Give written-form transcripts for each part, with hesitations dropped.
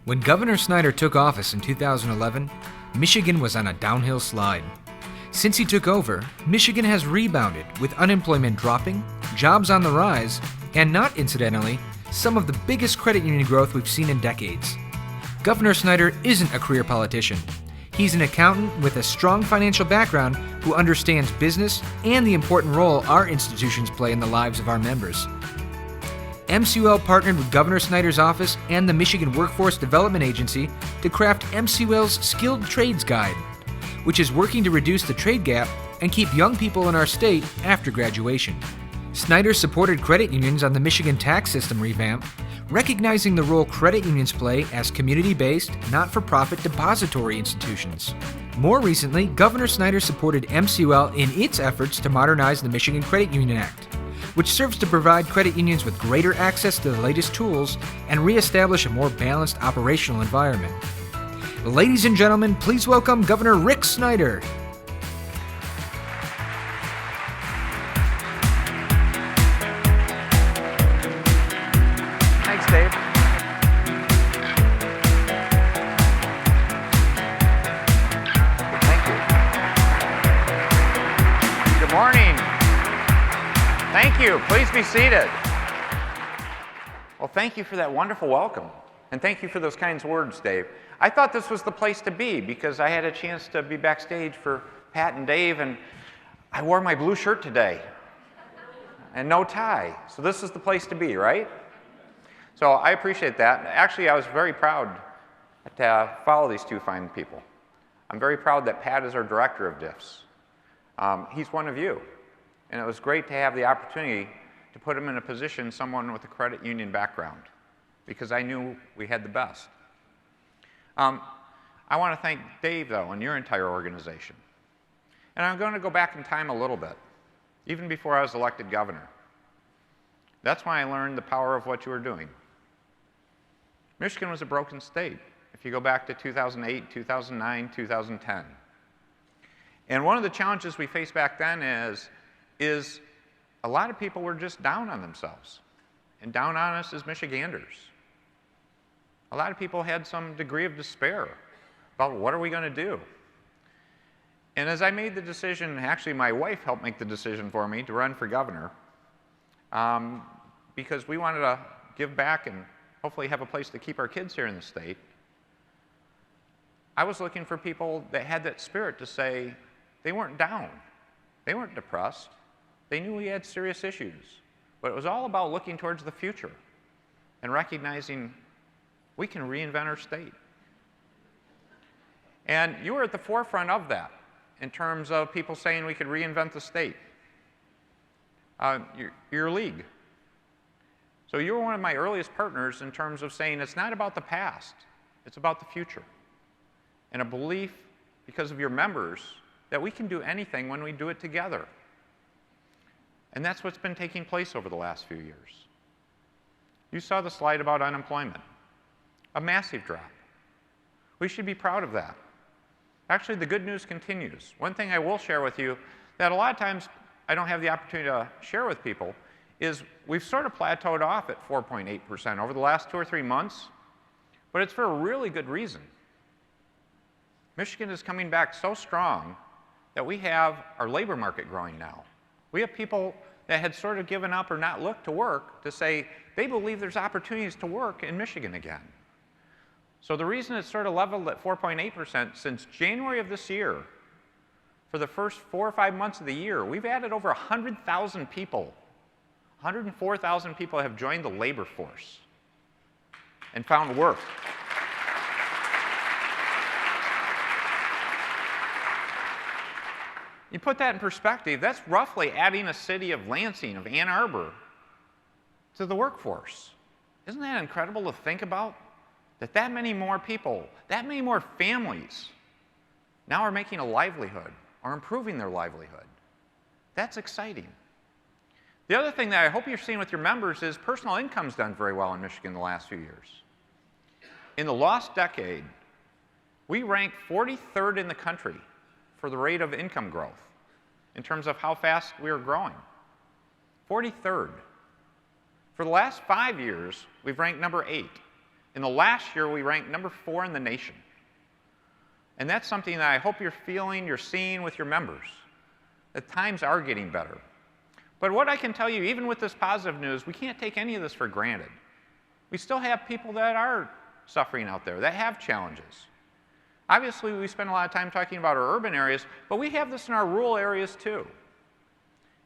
When Governor Snyder took office in 2011, Michigan was on a downhill slide. Since he took over, Michigan has rebounded with unemployment dropping, jobs on the rise, and not incidentally, some of the biggest credit union growth we've seen in decades. Governor Snyder isn't a career politician. He's an accountant with a strong financial background who understands business and the important role our institutions play in the lives of our members. MCUA partnered with Governor Snyder's office and the Michigan Workforce Development Agency to craft MCUA's Skilled Trades Guide, which is working to reduce the trade gap and keep young people in our state after graduation. Snyder supported credit unions on the Michigan tax system revamp, recognizing the role credit unions play as community-based, not-for-profit depository institutions. More recently, Governor Snyder supported MCUA in its efforts to modernize the Michigan Credit Union Act, which serves to provide credit unions with greater access to the latest tools and reestablish a more balanced operational environment. Ladies and gentlemen, please welcome Governor Rick Snyder. Thanks, Dave. Thank you. Good morning. Thank you. Please be seated. Well, thank you for that wonderful welcome. And thank you for those kind words, Dave. I thought this was the place to be because I had a chance to be backstage for Pat and Dave, and I wore my blue shirt today and no tie. So this is the place to be, right? So I appreciate that. Actually, I was very proud to follow these two fine people. I'm very proud that Pat is our director of DIFs. He's one of you. And it was great to have the opportunity to put him in a position, someone with a credit union background, because I knew we had the best. I want to thank Dave, though, and your entire organization. And I'm going to go back in time a little bit, even before I was elected governor. That's when I learned the power of what you were doing. Michigan was a broken state, if you go back to 2008, 2009, 2010. And one of the challenges we faced back then is a lot of people were just down on themselves and down on us as Michiganders. A lot of people had some degree of despair about what are we going to do. And as I made the decision, actually my wife helped make the decision for me to run for governor because we wanted to give back and hopefully have a place to keep our kids here in the state. I was looking for people that had that spirit to say they weren't down, they weren't depressed. They knew we had serious issues, but it was all about looking towards the future and recognizing we can reinvent our state. And you were at the forefront of that in terms of people saying we could reinvent the state. Your league. So you were one of my earliest partners in terms of saying it's not about the past, it's about the future. And a belief, because of your members, that we can do anything when we do it together. And that's what's been taking place over the last few years. You saw the slide about unemployment, a massive drop. We should be proud of that. Actually, the good news continues. One thing I will share with you that a lot of times I don't have the opportunity to share with people is we've sort of plateaued off at 4.8% over the last 2 or 3 months, but it's for a really good reason. Michigan is coming back so strong that we have our labor market growing now. We have people that had sort of given up or not looked to work to say they believe there's opportunities to work in Michigan again. So the reason it's sort of leveled at 4.8% since January of this year, for the first 4 or 5 months of the year, we've added over 100,000 people. 104,000 people have joined the labor force and found work. You put that in perspective, that's roughly adding a city of Lansing, of Ann Arbor, to the workforce. Isn't that incredible to think about? That many more people, that many more families now are making a livelihood or improving their livelihood. That's exciting. The other thing that I hope you're seeing with your members is personal income's done very well in Michigan the last few years. In the last decade, we ranked 43rd in the country for the rate of income growth in terms of how fast we were growing. 43rd. For the last 5 years, we've ranked number 8 In the last year, we ranked number 4 in the nation. And that's something that I hope you're feeling, you're seeing with your members, that times are getting better. But what I can tell you, even with this positive news, we can't take any of this for granted. We still have people that are suffering out there, that have challenges. Obviously, we spend a lot of time talking about our urban areas, but we have this in our rural areas too.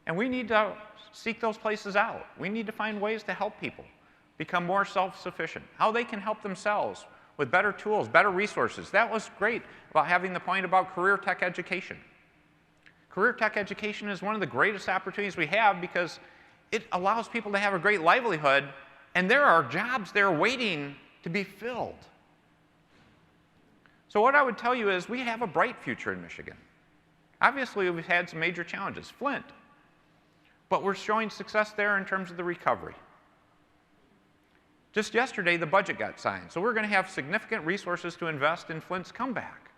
And we need to seek those places out. We need to find ways to help people become more self-sufficient, how they can help themselves with better tools, better resources. That was great about having the point about career tech education. Career tech education is one of the greatest opportunities we have because it allows people to have a great livelihood, and there are jobs there waiting to be filled. So what I would tell you is we have a bright future in Michigan. Obviously, we've had some major challenges, Flint, but we're showing success there in terms of the recovery. Just yesterday, the budget got signed, so we're going to have significant resources to invest in Flint's comeback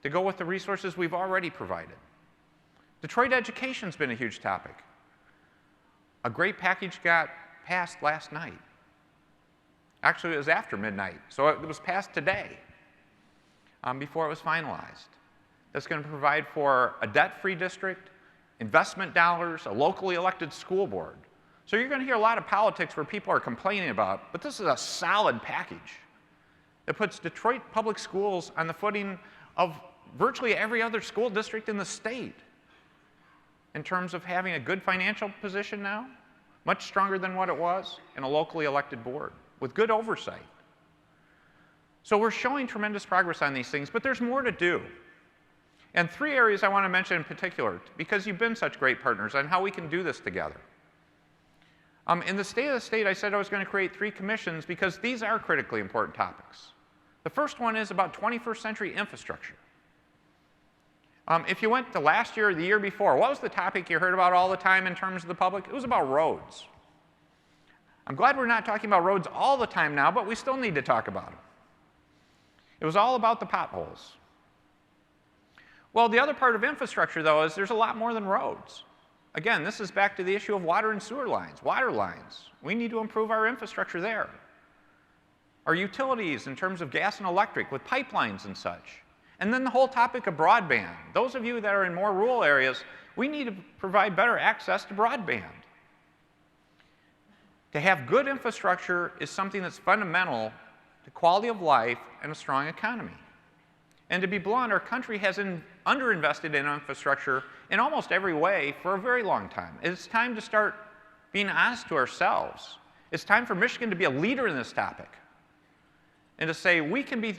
to go with the resources we've already provided. Detroit education's been a huge topic. A great package got passed last night. Actually, it was after midnight, so it was passed today before it was finalized. That's going to provide for a debt-free district, investment dollars, a locally elected school board. So you're going to hear a lot of politics where people are complaining about, but this is a solid package that puts Detroit public schools on the footing of virtually every other school district in the state in terms of having a good financial position now, much stronger than what it was, and a locally elected board with good oversight. So we're showing tremendous progress on these things, but there's more to do. And 3 areas I want to mention in particular, because you've been such great partners, on how we can do this together. In the State of the State, I said I was going to create 3 commissions because these are critically important topics. The first one is about 21st century infrastructure. If you went to last year or the year before, what was the topic you heard about all the time in terms of the public? It was about roads. I'm glad we're not talking about roads all the time now, but we still need to talk about them. It was all about the potholes. Well, the other part of infrastructure, though, is there's a lot more than roads. Again, this is back to the issue of water and sewer lines, water lines. We need to improve our infrastructure there. Our utilities in terms of gas and electric with pipelines and such. And then the whole topic of broadband. Those of you that are in more rural areas, we need to provide better access to broadband. To have good infrastructure is something that's fundamental to quality of life and a strong economy. And to be blunt, our country has underinvested in infrastructure in almost every way for a very long time. It's time to start being honest to ourselves. It's time for Michigan to be a leader in this topic and to say we can be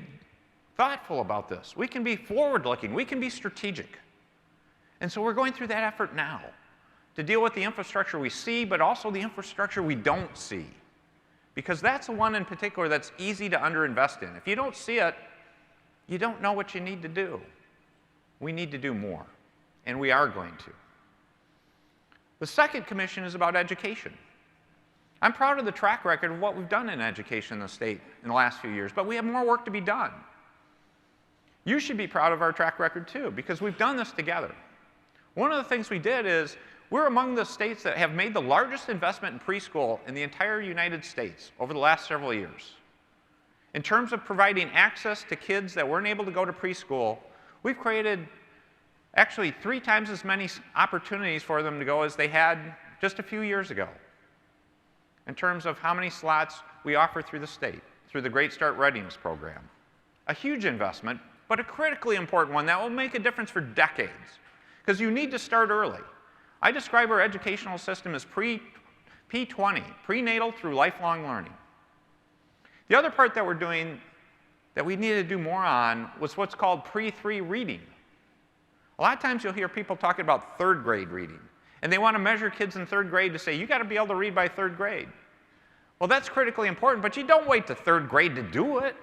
thoughtful about this. We can be forward-looking. We can be strategic. And so we're going through that effort now to deal with the infrastructure we see, but also the infrastructure we don't see. Because that's the one in particular that's easy to underinvest in. If you don't see it, you don't know what you need to do. We need to do more, and we are going to. The second commission is about education. I'm proud of the track record of what we've done in education in the state in the last few years, but we have more work to be done. You should be proud of our track record too, because we've done this together. One of the things we did is we're among the states that have made the largest investment in preschool in the entire United States over the last several years. In terms of providing access to kids that weren't able to go to preschool, we've created actually 3 times as many opportunities for them to go as they had just a few years ago in terms of how many slots we offer through the state, through the Great Start Readiness Program. A huge investment, but a critically important one that will make a difference for decades, because you need to start early. I describe our educational system as P20, prenatal through lifelong learning. The other part that we're doing that we need to do more on was what's called pre-3 reading. A lot of times you'll hear people talking about 3rd grade reading, and they want to measure kids in 3rd grade to say, you got to be able to read by 3rd grade. Well, that's critically important, but you don't wait to 3rd grade to do it.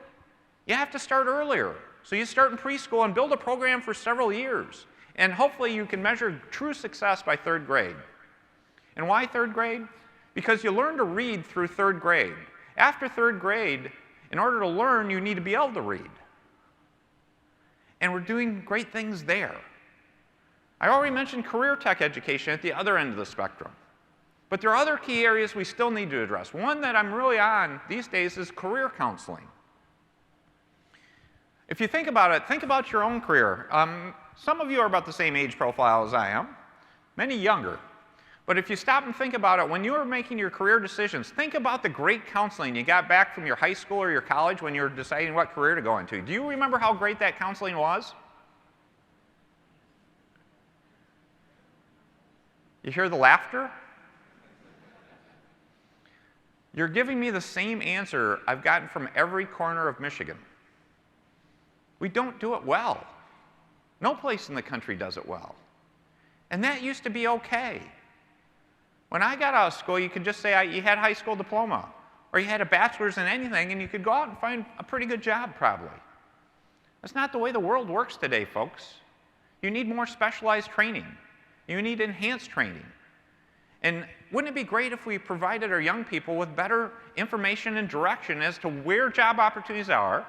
You have to start earlier. So you start in preschool and build a program for several years, and hopefully you can measure true success by 3rd grade. And why 3rd grade? Because you learn to read through 3rd grade. After 3rd grade, in order to learn, you need to be able to read. And we're doing great things there. I already mentioned career tech education at the other end of the spectrum. But there are other key areas we still need to address. One that I'm really on these days is career counseling. If you think about it, think about your own career. Some of you are about the same age profile as I am, many younger. But if you stop and think about it, when you were making your career decisions, think about the great counseling you got back from your high school or your college when you were deciding what career to go into. Do you remember how great that counseling was? You hear the laughter? You're giving me the same answer I've gotten from every corner of Michigan. We don't do it well. No place in the country does it well. And that used to be okay. When I got out of school, you could just say you had a high school diploma, or you had a bachelor's in anything, and you could go out and find a pretty good job, probably. That's not the way the world works today, folks. You need more specialized training. You need enhanced training. And wouldn't it be great if we provided our young people with better information and direction as to where job opportunities are,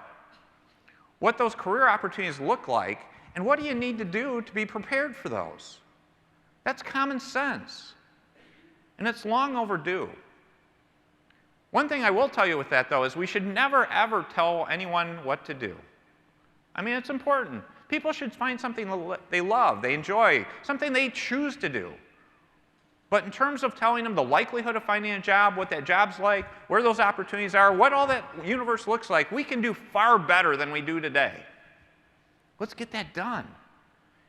what those career opportunities look like, and what do you need to do to be prepared for those? That's common sense. And it's long overdue. One thing I will tell you with that, though, is we should never, ever tell anyone what to do. I mean, it's important. People should find something they love, they enjoy, something they choose to do. But in terms of telling them the likelihood of finding a job, what that job's like, where those opportunities are, what all that universe looks like, we can do far better than we do today. Let's get that done.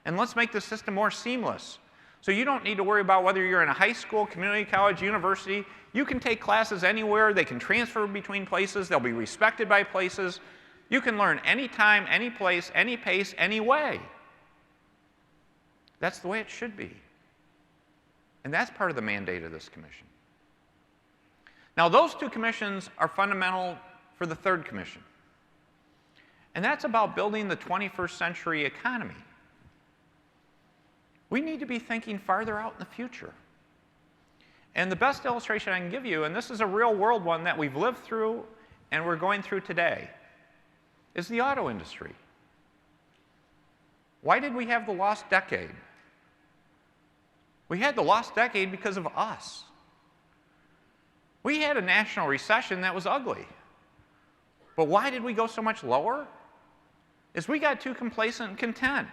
And let's make the system more seamless. So you don't need to worry about whether you're in a high school, community college, university. You can take classes anywhere. They can transfer between places. They'll be respected by places. You can learn anytime, any place, any pace, any way. That's the way it should be. And that's part of the mandate of this commission. Now, those two commissions are fundamental for the third commission. And that's about building the 21st century economy. We need to be thinking farther out in the future. And the best illustration I can give you, and this is a real world one that we've lived through and we're going through today, is the auto industry. Why did we have the lost decade? We had the lost decade because of us. We had a national recession that was ugly. But why did we go so much lower? Is we got too complacent and content.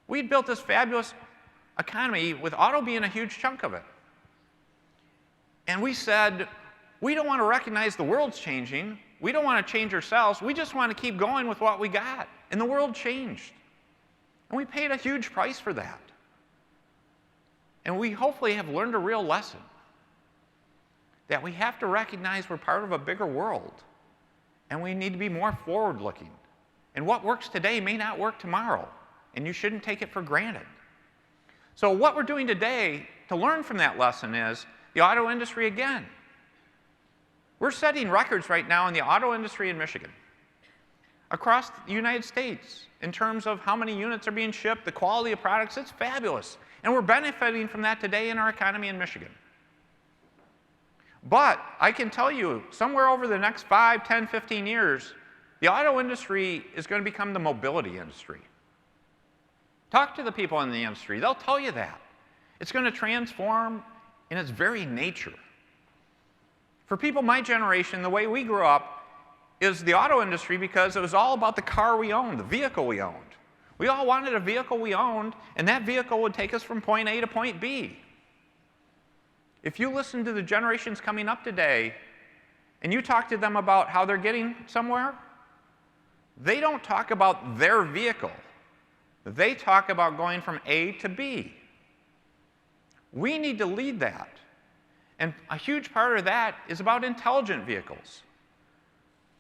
We'd built this fabulous economy with auto being a huge chunk of it. And we said, we don't want to recognize the world's changing. We don't want to change ourselves. We just want to keep going with what we got. And the world changed. And we paid a huge price for that. And we hopefully have learned a real lesson. That we have to recognize we're part of a bigger world. And we need to be more forward-looking. And what works today may not work tomorrow. And you shouldn't take it for granted. So what we're doing today to learn from that lesson is the auto industry again. We're setting records right now in the auto industry in Michigan, across the United States, in terms of how many units are being shipped, the quality of products. It's fabulous. And we're benefiting from that today in our economy in Michigan. But I can tell you, somewhere over the next 5, 10, 15 years, the auto industry is going to become the mobility industry. Talk to the people in the industry. They'll tell you that. It's going to transform in its very nature. For people my generation, the way we grew up is the auto industry because it was all about the car we owned, the vehicle we owned. We all wanted a vehicle we owned, and that vehicle would take us from point A to point B. If you listen to the generations coming up today, and you talk to them about how they're getting somewhere, they don't talk about their vehicle. They talk about going from A to B. We need to lead that. And a huge part of that is about intelligent vehicles.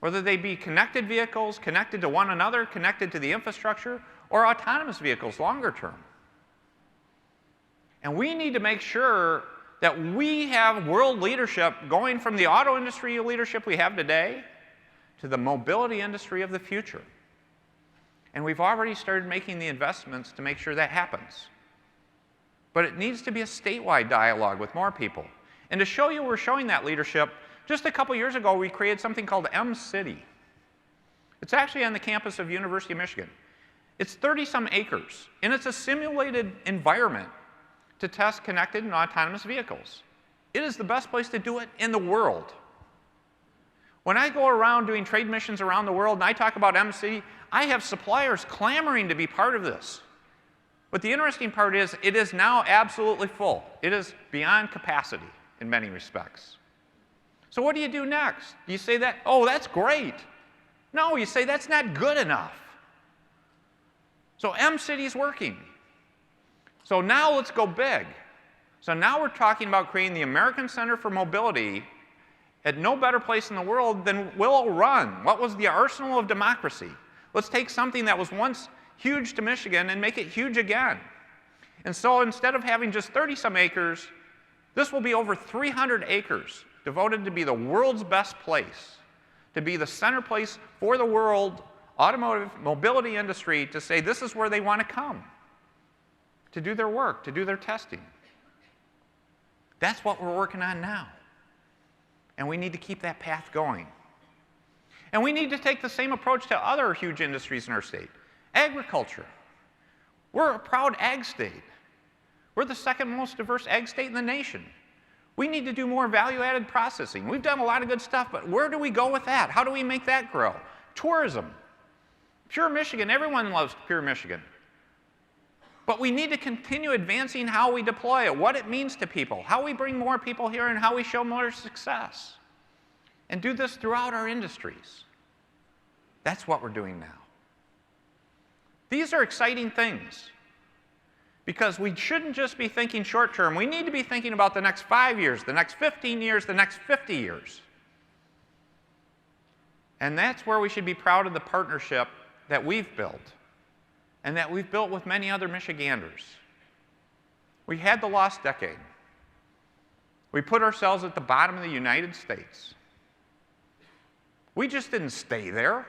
Whether they be connected vehicles, connected to one another, connected to the infrastructure, or autonomous vehicles longer term. And we need to make sure that we have world leadership going from the auto industry leadership we have today to the mobility industry of the future. And we've already started making the investments to make sure that happens. But it needs to be a statewide dialogue with more people. And to show you we're showing that leadership, just a couple years ago we created something called M-City. It's actually on the campus of University of Michigan. It's 30-some acres, and it's a simulated environment to test connected and autonomous vehicles. It is the best place to do it in the world. When I go around doing trade missions around the world and I talk about MC, I have suppliers clamoring to be part of this. But the interesting part is it is now absolutely full. It is beyond capacity in many respects. So what do you do next? Do you say that, oh, that's great? No, you say that's not good enough. So M-City's working. So now let's go big. So now we're talking about creating the American Center for Mobility at no better place in the world than Willow Run. What was the arsenal of democracy? Let's take something that was once huge to Michigan and make it huge again. And so instead of having just 30-some acres, this will be over 300 acres devoted to be the world's best place, to be the center place for the world automotive mobility industry to say this is where they want to come, to do their work, to do their testing. That's what we're working on now. And we need to keep that path going. And we need to take the same approach to other huge industries in our state. Agriculture. We're a proud ag state. We're the second most diverse ag state in the nation. We need to do more value-added processing. We've done a lot of good stuff, but where do we go with that? How do we make that grow? Tourism. Pure Michigan, everyone loves Pure Michigan. But we need to continue advancing how we deploy it, what it means to people, how we bring more people here, and how we show more success. And do this throughout our industries. That's what we're doing now. These are exciting things because we shouldn't just be thinking short term. We need to be thinking about the next 5 years, the next 15 years, the next 50 years. And that's where we should be proud of the partnership that we've built and that we've built with many other Michiganders. We had the lost decade. We put ourselves at the bottom of the United States. We just didn't stay there.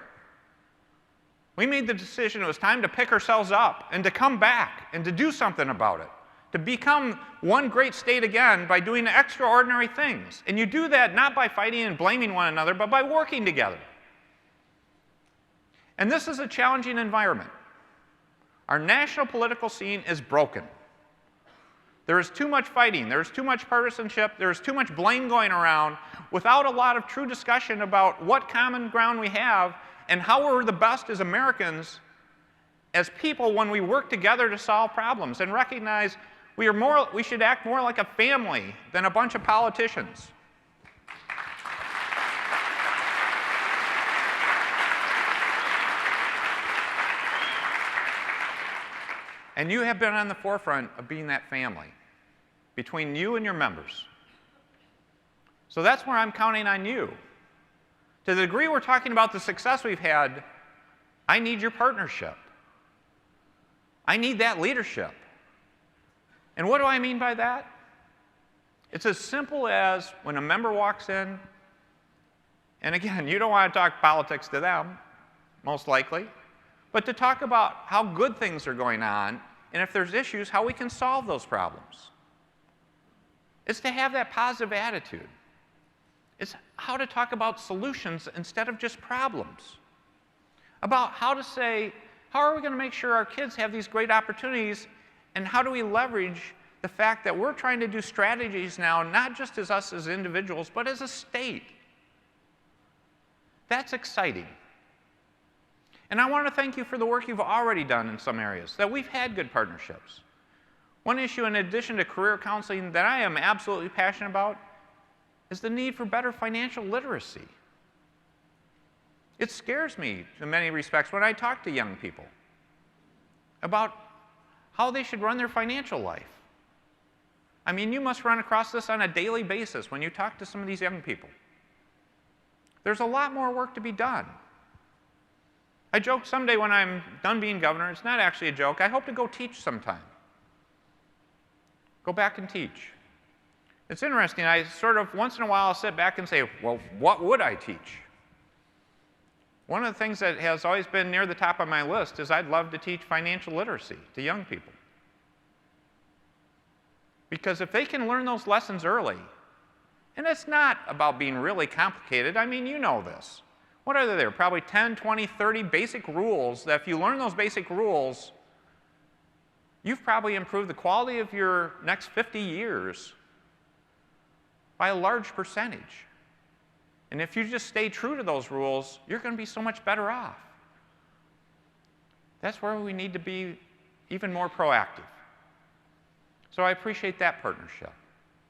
We made the decision it was time to pick ourselves up and to come back and to do something about it, to become one great state again by doing extraordinary things. And you do that not by fighting and blaming one another, but by working together. And this is a challenging environment. Our national political scene is broken. There is too much fighting. There is too much partisanship. There is too much blame going around without a lot of true discussion about what common ground we have and how we're the best as Americans, as people, when we work together to solve problems and recognize we should act more like a family than a bunch of politicians. And you have been on the forefront of being that family between you and your members. So that's where I'm counting on you. To the degree we're talking about the success we've had, I need your partnership. I need that leadership. And what do I mean by that? It's as simple as when a member walks in, and again, you don't want to talk politics to them, most likely, but to talk about how good things are going on, and if there's issues, how we can solve those problems. It's to have that positive attitude. It's how to talk about solutions instead of just problems. About how to say, how are we going to make sure our kids have these great opportunities, and how do we leverage the fact that we're trying to do strategies now, not just as us as individuals, but as a state. That's exciting. And I want to thank you for the work you've already done in some areas, that we've had good partnerships. One issue, in addition to career counseling, that I am absolutely passionate about is the need for better financial literacy. It scares me in many respects when I talk to young people about how they should run their financial life. I mean, you must run across this on a daily basis when you talk to some of these young people. There's a lot more work to be done. I joke someday when I'm done being governor, it's not actually a joke, I hope to go teach sometime. Go back and teach. It's interesting, I sort of, once in a while, I'll sit back and say, well, what would I teach? One of the things that has always been near the top of my list is I'd love to teach financial literacy to young people. Because if they can learn those lessons early, and it's not about being really complicated, I mean, you know this. What are there? Probably 10, 20, 30 basic rules that if you learn those basic rules, you've probably improved the quality of your next 50 years by a large percentage. And if you just stay true to those rules, you're going to be so much better off. That's where we need to be even more proactive. So I appreciate that partnership.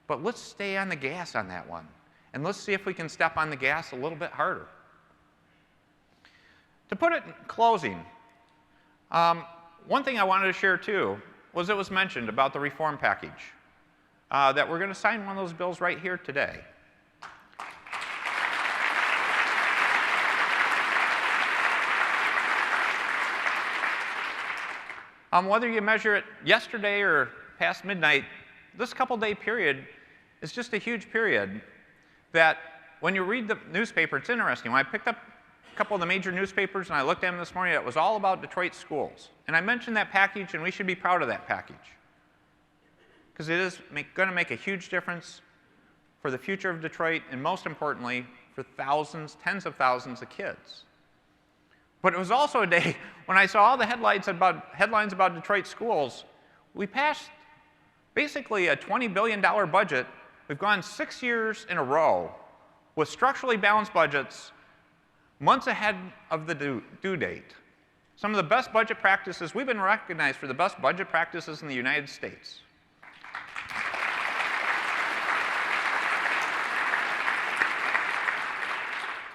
But let's stay on the gas on that one. And let's see if we can step on the gas a little bit harder. To put it in closing, one thing I wanted to share too was it was mentioned about the reform package, that we're going to sign one of those bills right here today. Whether you measure it yesterday or past midnight, this couple-day period is just a huge period that when you read the newspaper, it's interesting. When I picked up a couple of the major newspapers and I looked at them this morning, it was all about Detroit schools. And I mentioned that package, and we should be proud of that package, because it is going to make a huge difference for the future of Detroit, and most importantly, for thousands, tens of thousands of kids. But it was also a day when I saw all the headlines about Detroit schools. We passed basically a $20 billion budget. We've gone 6 years in a row with structurally balanced budgets months ahead of the due date. Some of the best budget practices, we've been recognized for the best budget practices in the United States.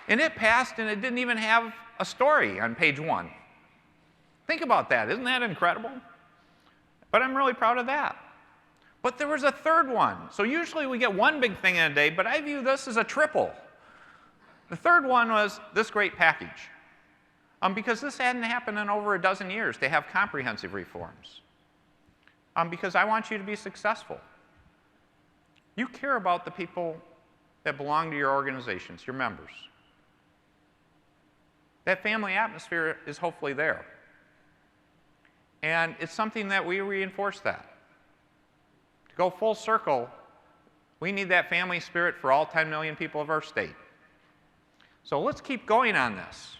And it passed, and it didn't even have a story on page 1. Think about that. Isn't that incredible? But I'm really proud of that. But there was a third one. So usually we get one big thing in a day, but I view this as a triple. The third one was this great package. Because this hadn't happened in over a dozen years to have comprehensive reforms. Because I want you to be successful. You care about the people that belong to your organizations, your members. That family atmosphere is hopefully there. And it's something that we reinforce that. To go full circle, we need that family spirit for all 10 million people of our state. So let's keep going on this.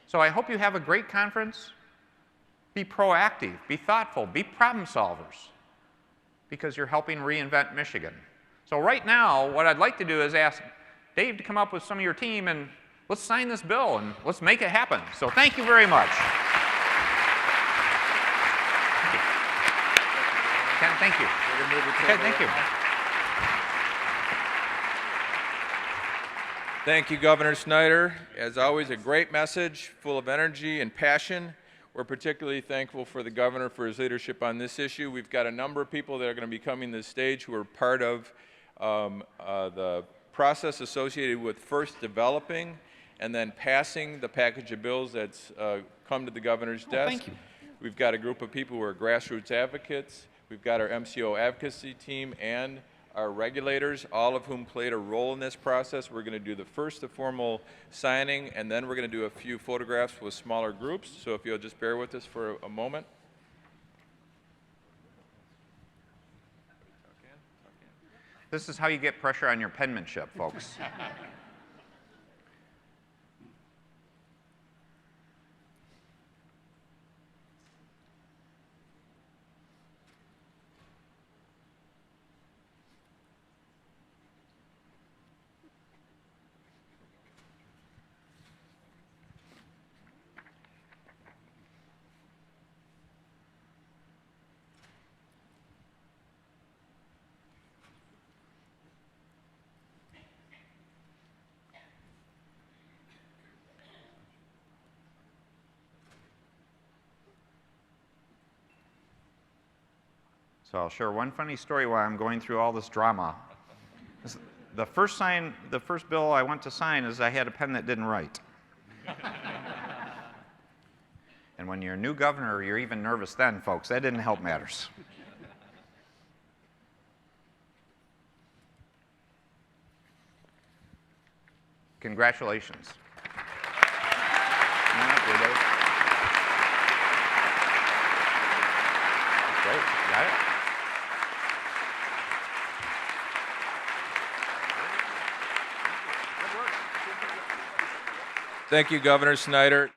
So I hope you have a great conference. Be proactive, be thoughtful, be problem solvers, because you're helping reinvent Michigan. So right now, what I'd like to do is ask Dave to come up with some of your team, and let's sign this bill and let's make it happen. So thank you very much. Ken, thank you. Okay, thank you. Thank you, Governor Snyder. As always, a great message, full of energy and passion. We're particularly thankful for the governor for his leadership on this issue. We've got a number of people that are going to be coming to the stage who are part of the process associated with first developing and then passing the package of bills that's come to the governor's desk. Thank you. We've got a group of people who are grassroots advocates. We've got our MCUA advocacy team and our regulators, all of whom played a role in this process. We're going to do the first, the formal signing, and then we're going to do a few photographs with smaller groups. So if you'll just bear with us for a moment. This is how you get pressure on your penmanship, folks. So I'll share one funny story while I'm going through all this drama. The first bill I went to sign is I had a pen that didn't write. And when you're a new governor, you're even nervous then, folks. That didn't help matters. Congratulations. Great. Got it? Thank you, Governor Snyder.